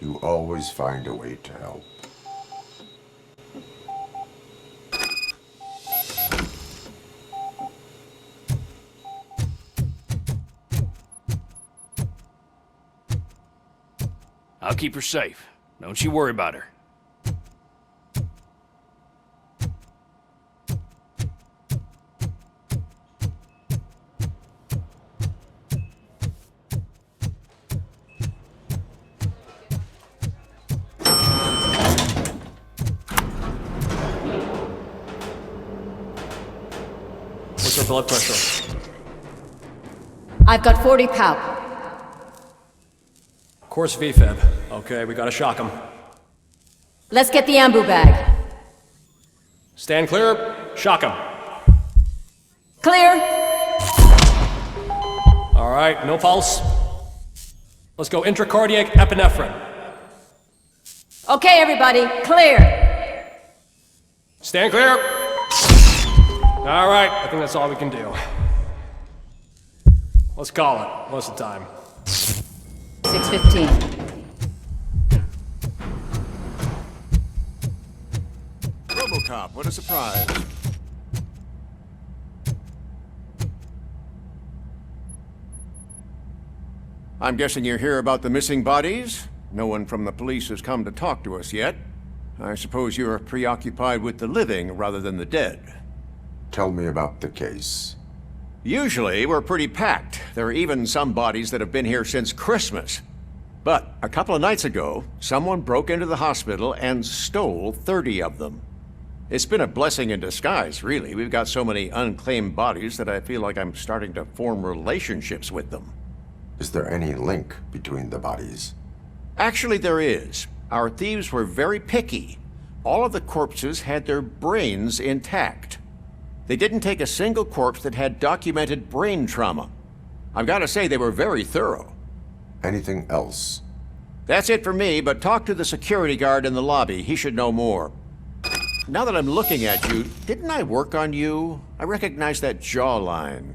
You always find a way to help. I'll keep her safe. Don't you worry about her. What's her blood pressure? I've got 40 pow. Course VFib. Okay, we gotta shock him. Let's get the ambu bag. Stand clear, shock him. Clear. All right, no pulse. Let's go intracardiac epinephrine. Okay, everybody, clear. Stand clear. All right, I think that's all we can do. Let's call it. What's the time? 6:15. Robocop, what a surprise. I'm guessing you're here about the missing bodies? No one from the police has come to talk to us yet. I suppose you're preoccupied with the living rather than the dead. Tell me about the case. Usually, we're pretty packed. There are even some bodies that have been here since Christmas. But a couple of nights ago, someone broke into the hospital and stole 30 of them. It's been a blessing in disguise, really. We've got so many unclaimed bodies that I feel like I'm starting to form relationships with them. Is there any link between the bodies? Actually, there is. Our thieves were very picky. All of the corpses had their brains intact. They didn't take a single corpse that had documented brain trauma. I've got to say, they were very thorough. Anything else? That's it for me, but talk to the security guard in the lobby. He should know more. Now that I'm looking at you, didn't I work on you? I recognize that jawline.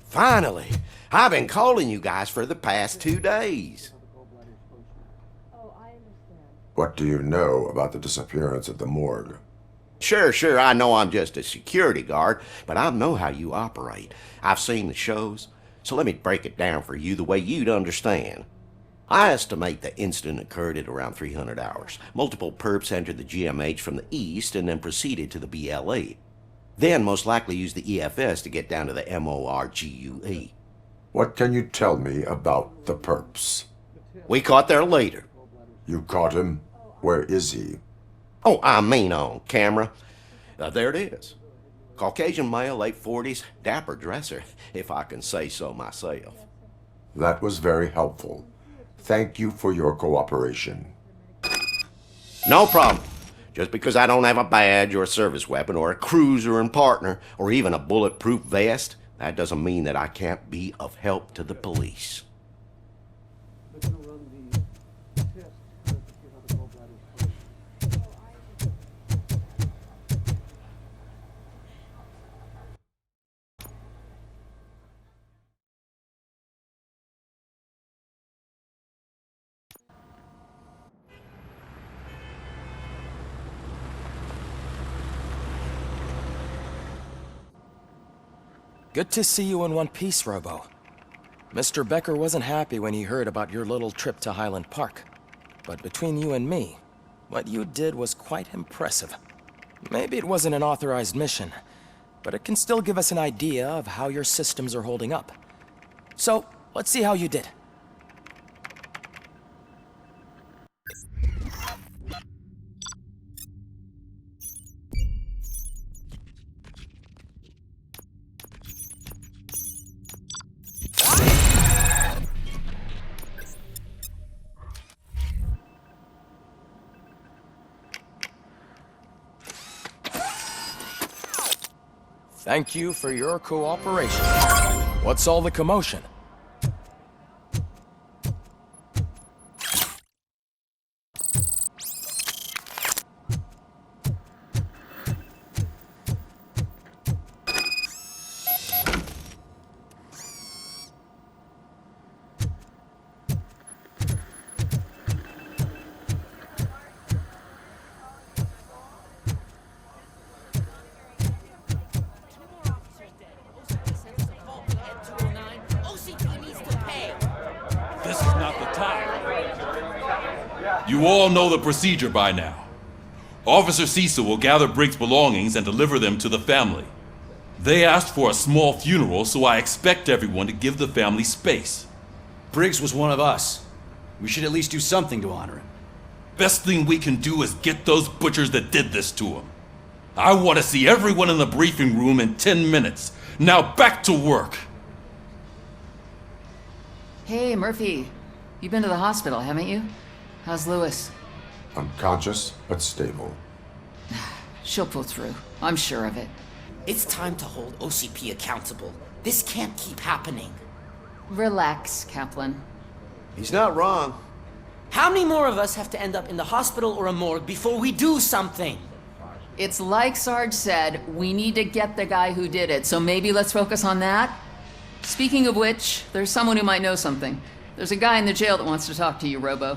Finally! I've been calling you guys for the past 2 days. What do you know about the disappearance at the morgue? Sure, I know I'm just a security guard, but I know how you operate. I've seen the shows, so let me break it down for you the way you'd understand. I estimate the incident occurred at around 300 hours. Multiple perps entered the GMH from the east and then proceeded to the BLE. Then most likely used the EFS to get down to the MORGUE. What can you tell me about the perps? We caught their leader. You caught him? Where is he? Oh, I mean on camera. There it is. Caucasian male, late 40s, dapper dresser, if I can say so myself. That was very helpful. Thank you for your cooperation. No problem. Just because I don't have a badge or a service weapon or a cruiser and partner or even a bulletproof vest, that doesn't mean that I can't be of help to the police. Good to see you in one piece, Robo. Mr. Becker wasn't happy when he heard about your little trip to Highland Park. But between you and me, what you did was quite impressive. Maybe it wasn't an authorized mission, but it can still give us an idea of how your systems are holding up. So, let's see how you did. Thank you for your cooperation. What's all the commotion? This is not the time. You all know the procedure by now. Officer Cecil will gather Briggs' belongings and deliver them to the family. They asked for a small funeral, so I expect everyone to give the family space. Briggs was one of us. We should at least do something to honor him. Best thing we can do is get those butchers that did this to him. I want to see everyone in the briefing room in 10 minutes. Now back to work. Hey, Murphy. You've been to the hospital, haven't you? How's Lewis? Unconscious, but stable. She'll pull through. I'm sure of it. It's time to hold OCP accountable. This can't keep happening. Relax, Kaplan. He's not wrong. How many more of us have to end up in the hospital or a morgue before we do something? It's like Sarge said, we need to get the guy who did it, so maybe let's focus on that? Speaking of which, there's someone who might know something. There's a guy in the jail that wants to talk to you, Robo.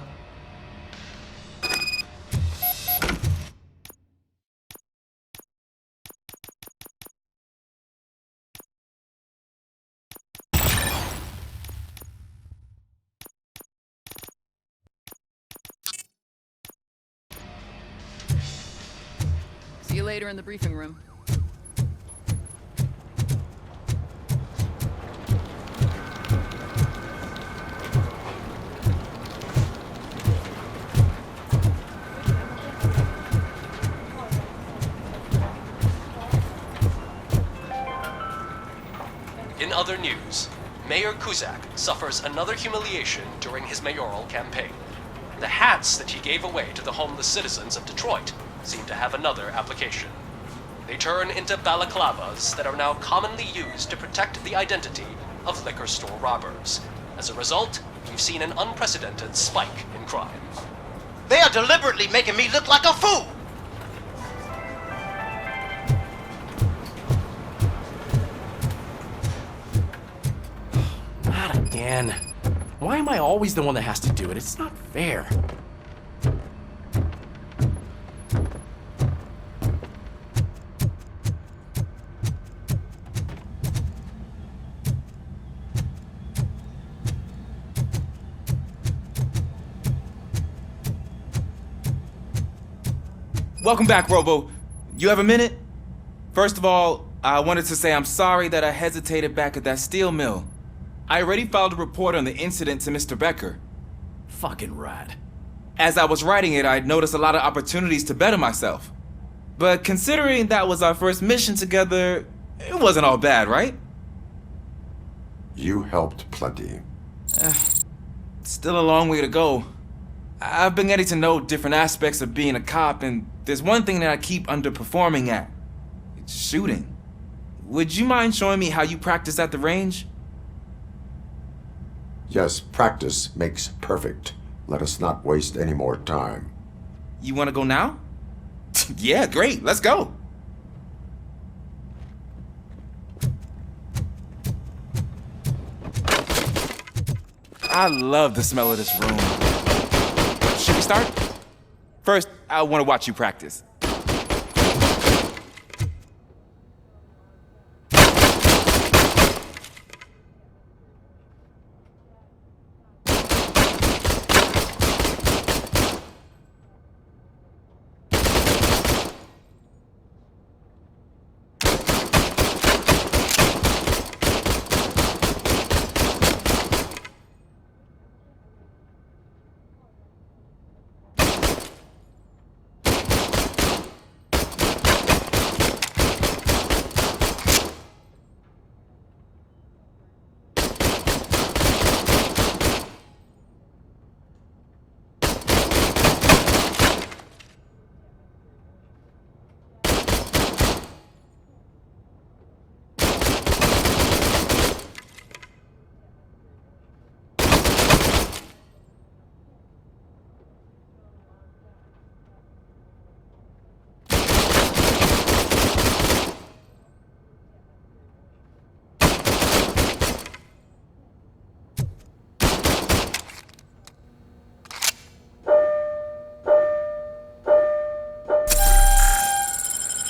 See you later in the briefing room. In other news, Mayor Kuzak suffers another humiliation during his mayoral campaign. The hats that he gave away to the homeless citizens of Detroit seem to have another application. They turn into balaclavas that are now commonly used to protect the identity of liquor store robbers. As a result, we've seen an unprecedented spike in crime. They are deliberately making me look like a fool! Not again. Why am I always the one that has to do it? It's not fair. Welcome back, Robo. You have a minute? First of all, I wanted to say I'm sorry that I hesitated back at that steel mill. I already filed a report on the incident to Mr. Becker. Fucking rad. As I was writing it, I'd noticed a lot of opportunities to better myself. But considering that was our first mission together, it wasn't all bad, right? You helped plenty. Still a long way to go. I've been getting to know different aspects of being a cop, and there's one thing that I keep underperforming at. It's shooting. Would you mind showing me how you practice at the range? Yes, practice makes perfect. Let us not waste any more time. You want to go now? Yeah, great. Let's go. I love the smell of this room. Should we start? First, I want to watch you practice.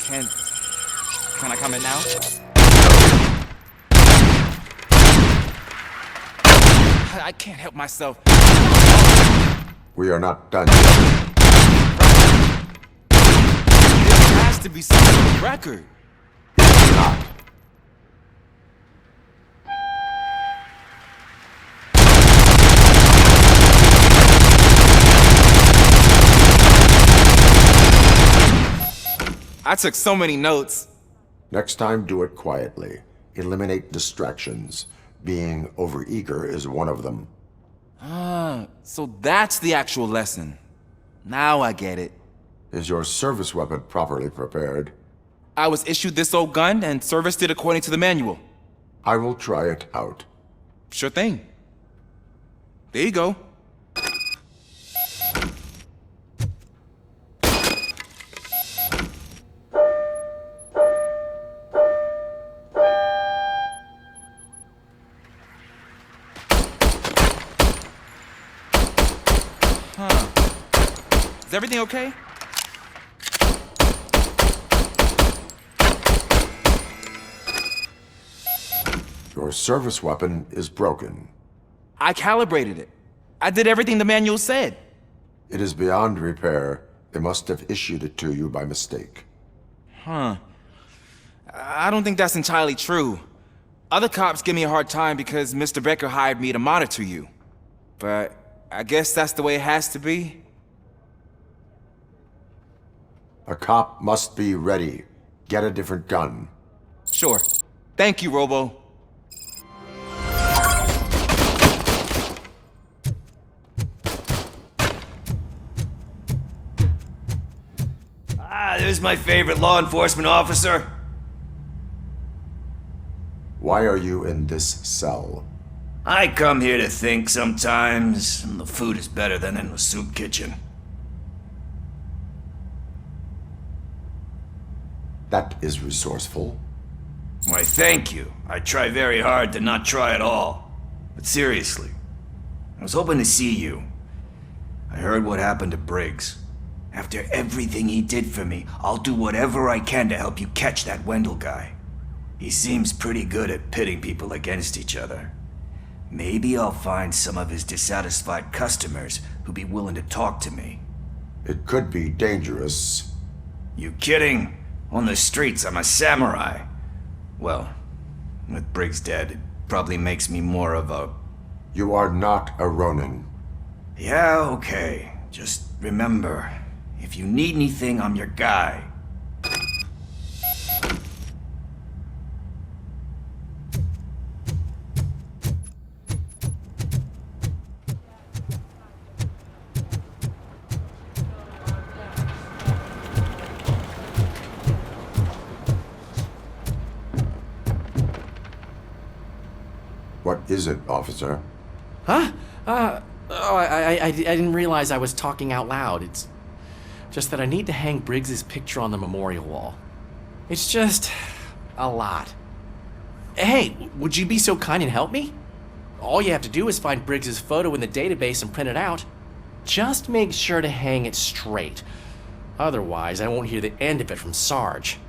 Can I comment now? I can't help myself. We are not done yet. There has to be something on the record. Not. I took so many notes. Next time, do it quietly. Eliminate distractions. Being overeager is one of them. So that's the actual lesson. Now I get it. Is your service weapon properly prepared? I was issued this old gun and serviced it according to the manual. I will try it out. Sure thing. There you go. Is everything okay? Your service weapon is broken. I calibrated it. I did everything the manual said. It is beyond repair. They must have issued it to you by mistake. I don't think that's entirely true. Other cops give me a hard time because Mr. Becker hired me to monitor you. But I guess that's the way it has to be. A cop must be ready. Get a different gun. Sure. Thank you, Robo. There's my favorite law enforcement officer. Why are you in this cell? I come here to think sometimes, and the food is better than in the soup kitchen. That is resourceful. Why, thank you. I try very hard to not try at all. But seriously, I was hoping to see you. I heard what happened to Briggs. After everything he did for me, I'll do whatever I can to help you catch that Wendell guy. He seems pretty good at pitting people against each other. Maybe I'll find some of his dissatisfied customers who'd be willing to talk to me. It could be dangerous. You kidding? On the streets, I'm a samurai. Well, with Briggs dead, it probably makes me more of a... You are not a Ronin. Yeah, okay. Just remember, if you need anything, I'm your guy. What is it, officer? Huh? I didn't realize I was talking out loud. It's just that I need to hang Briggs's picture on the memorial wall. It's just a lot. Hey, would you be so kind and help me? All you have to do is find Briggs's photo in the database and print it out. Just make sure to hang it straight. Otherwise, I won't hear the end of it from Sarge.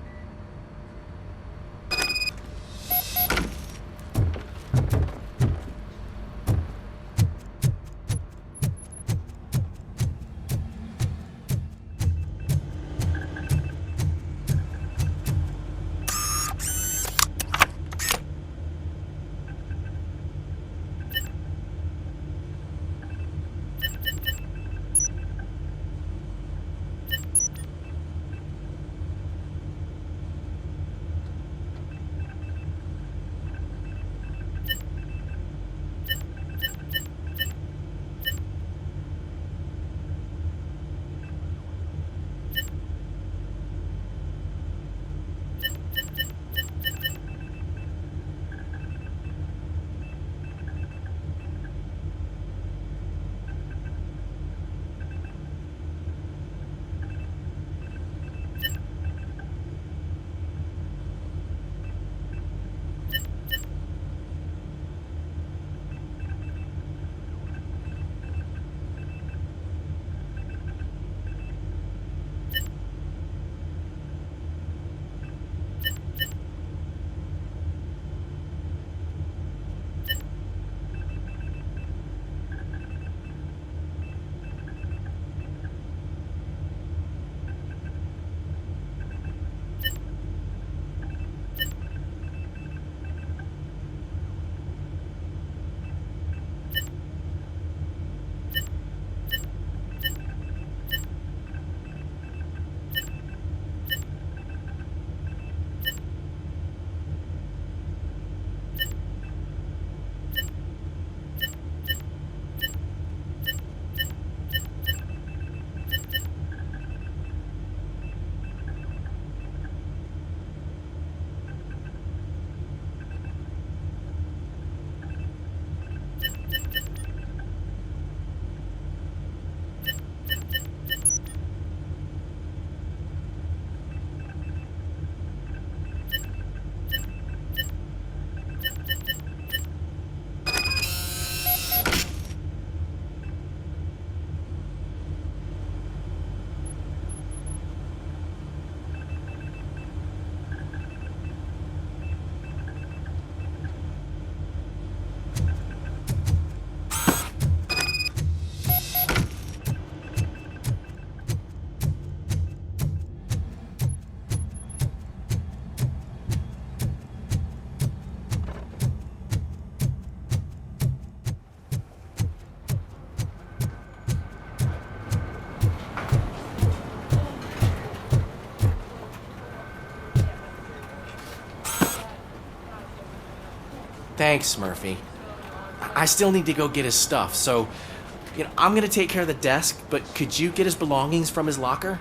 Thanks, Murphy. I still need to go get his stuff, so, I'm gonna take care of the desk, but could you get his belongings from his locker?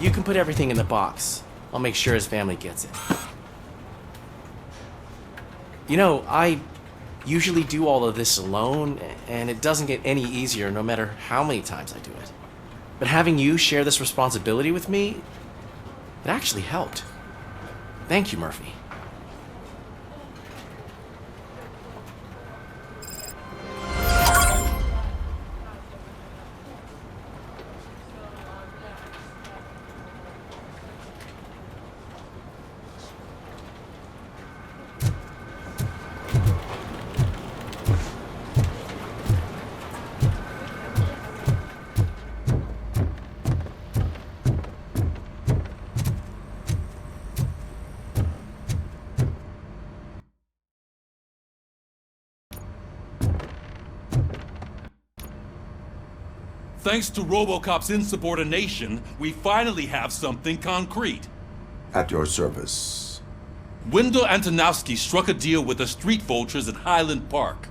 You can put everything in the box. I'll make sure his family gets it. I usually do all of this alone, and it doesn't get any easier no matter how many times I do it. But having you share this responsibility with me, it actually helped. Thank you, Murphy. Thanks to Robocop's insubordination, we finally have something concrete. At your service. Wendell Antonowski struck a deal with the street vultures at Highland Park.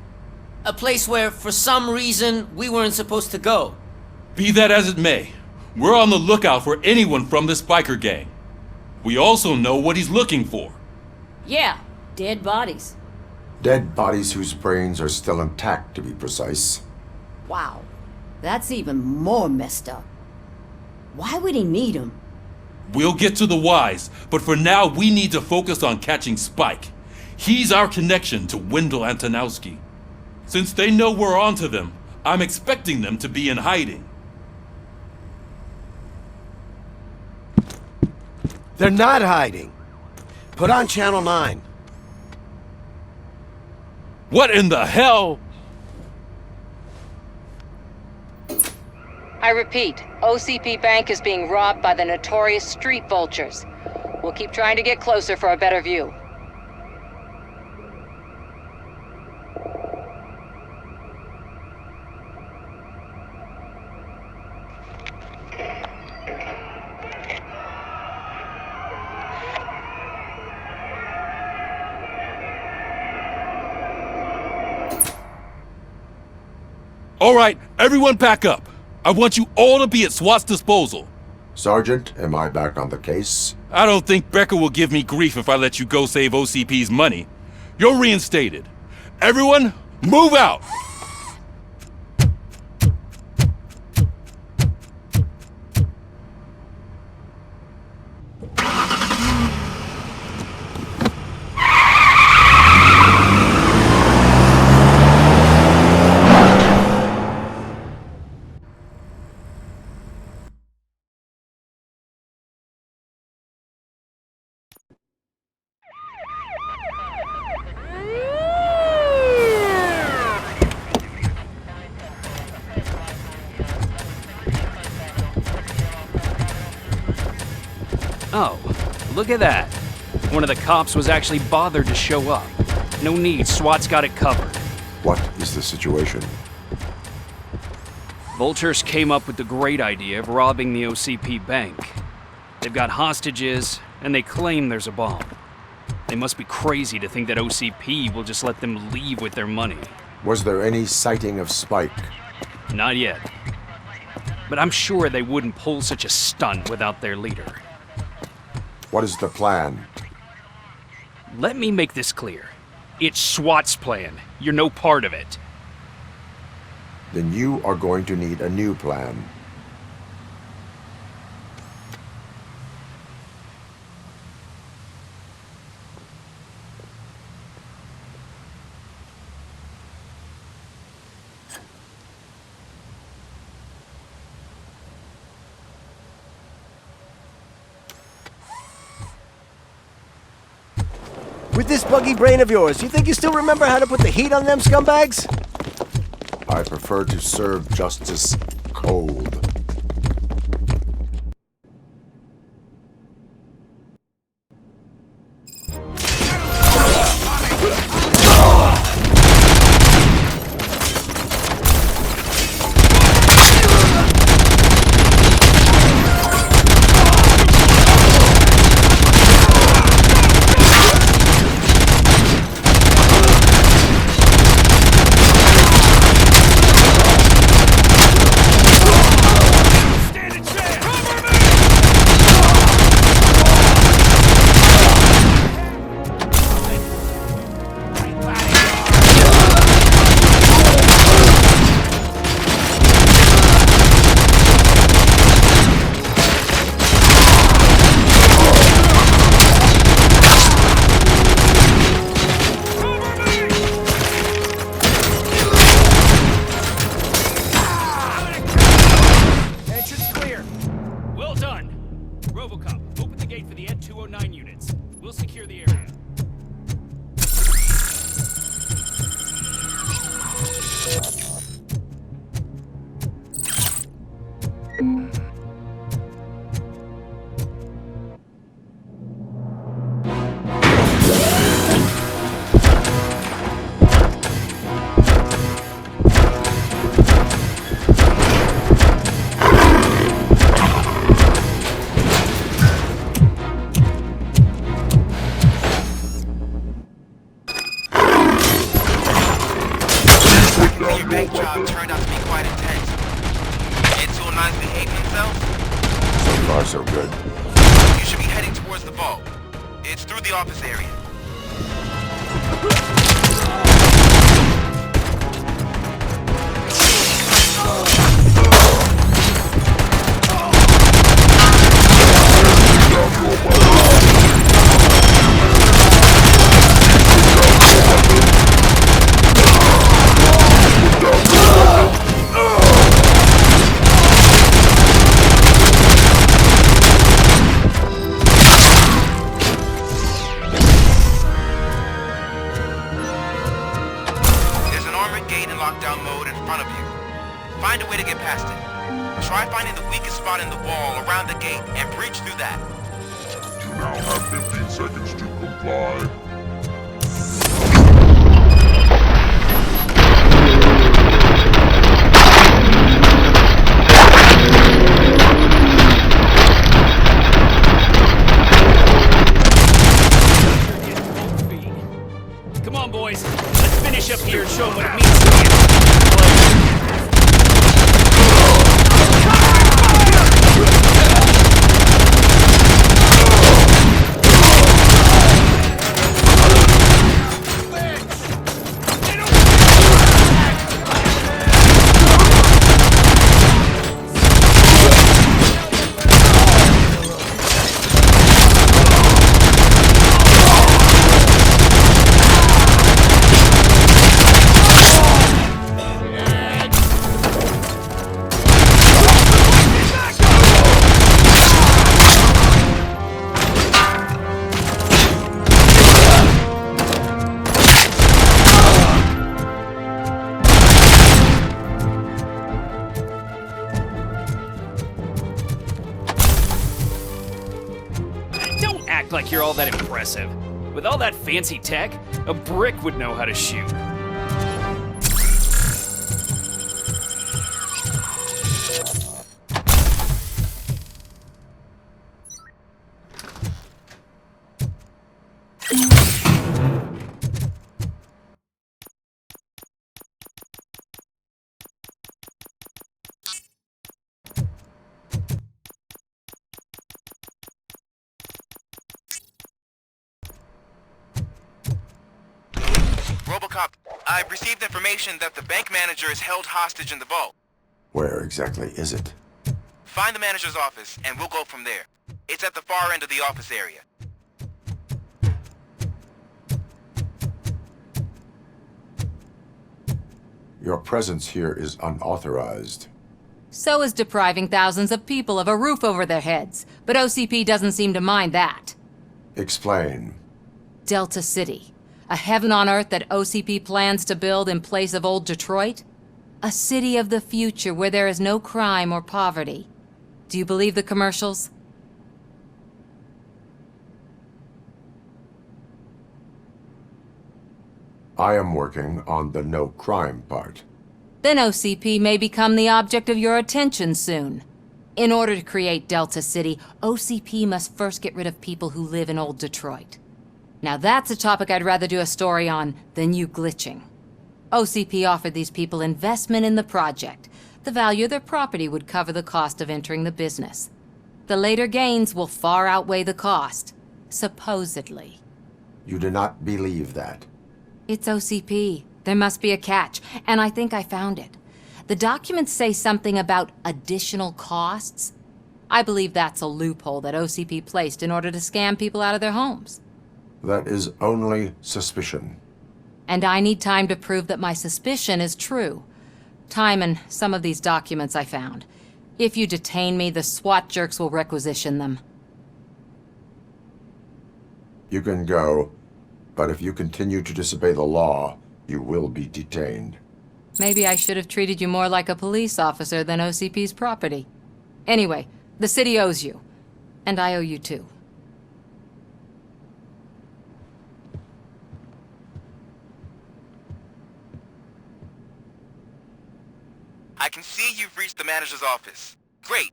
A place where, for some reason, we weren't supposed to go. Be that as it may, we're on the lookout for anyone from this biker gang. We also know what he's looking for. Yeah, dead bodies. Dead bodies whose brains are still intact, to be precise. Wow, that's even more messed up. Why would he need them? We'll get to the whys, but for now we need to focus on catching Spike. He's our connection to Wendell Antonowski. Since they know we're onto them, I'm expecting them to be in hiding. They're not hiding. Put on Channel 9. What in the hell? I repeat, OCP Bank is being robbed by the notorious street vultures. We'll keep trying to get closer for a better view. All right, everyone pack up. I want you all to be at SWAT's disposal. Sergeant, am I back on the case? I don't think Becker will give me grief if I let you go save OCP's money. You're reinstated. Everyone, move out! Oh, look at that. One of the cops was actually bothered to show up. No need, SWAT's got it covered. What is the situation? Vultures came up with the great idea of robbing the OCP bank. They've got hostages, and they claim there's a bomb. They must be crazy to think that OCP will just let them leave with their money. Was there any sighting of Spike? Not yet. But I'm sure they wouldn't pull such a stunt without their leader. What is the plan? Let me make this clear. It's SWAT's plan. You're no part of it. Then you are going to need a new plan. With this buggy brain of yours, you think you still remember how to put the heat on them scumbags? I prefer to serve justice cold. Well done! Robocop, open the gate for the Ed 209 units. We'll secure the area. Your bank job turned out to be quite intense. Ed 209's behaving themselves? So far, so good. You should be heading towards the vault. It's through the office area. Lockdown mode in front of you. Find a way to get past it. Try finding the weakest spot in the wall around the gate and breach through that. You now have 15 seconds to comply. Come on, boys. Let's finish up here and show them what it means to be a act like you're all that impressive. With all that fancy tech, a brick would know how to shoot. Robocop, I've received information that the bank manager is held hostage in the vault. Where exactly is it? Find the manager's office, and we'll go from there. It's at the far end of the office area. Your presence here is unauthorized. So is depriving thousands of people of a roof over their heads, but OCP doesn't seem to mind that. Explain. Delta City. A heaven on earth that OCP plans to build in place of old Detroit? A city of the future where there is no crime or poverty. Do you believe the commercials? I am working on the no crime part. Then OCP may become the object of your attention soon. In order to create Delta City, OCP must first get rid of people who live in old Detroit. Now that's a topic I'd rather do a story on than you glitching. OCP offered these people investment in the project. The value of their property would cover the cost of entering the business. The later gains will far outweigh the cost, supposedly. You do not believe that. It's OCP. There must be a catch, and I think I found it. The documents say something about additional costs. I believe that's a loophole that OCP placed in order to scam people out of their homes. That is only suspicion. And I need time to prove that my suspicion is true. Time and some of these documents I found. If you detain me, the SWAT jerks will requisition them. You can go, but if you continue to disobey the law, you will be detained. Maybe I should have treated you more like a police officer than OCP's property. Anyway, the city owes you. And I owe you too. I can see you've reached the manager's office. Great.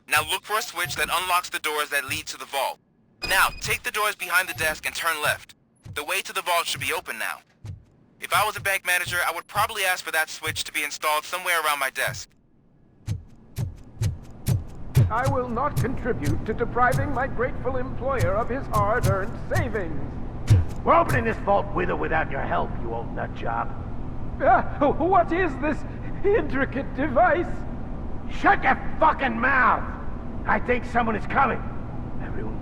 Now look for a switch that unlocks the doors that lead to the vault. Now, take the doors behind the desk and turn left. The way to the vault should be open now. If I was a bank manager, I would probably ask for that switch to be installed somewhere around my desk. I will not contribute to depriving my grateful employer of his hard-earned savings. We're opening this vault with or without your help, you old nutjob. What is this intricate device? Shut your fucking mouth! I think someone is coming. Everyone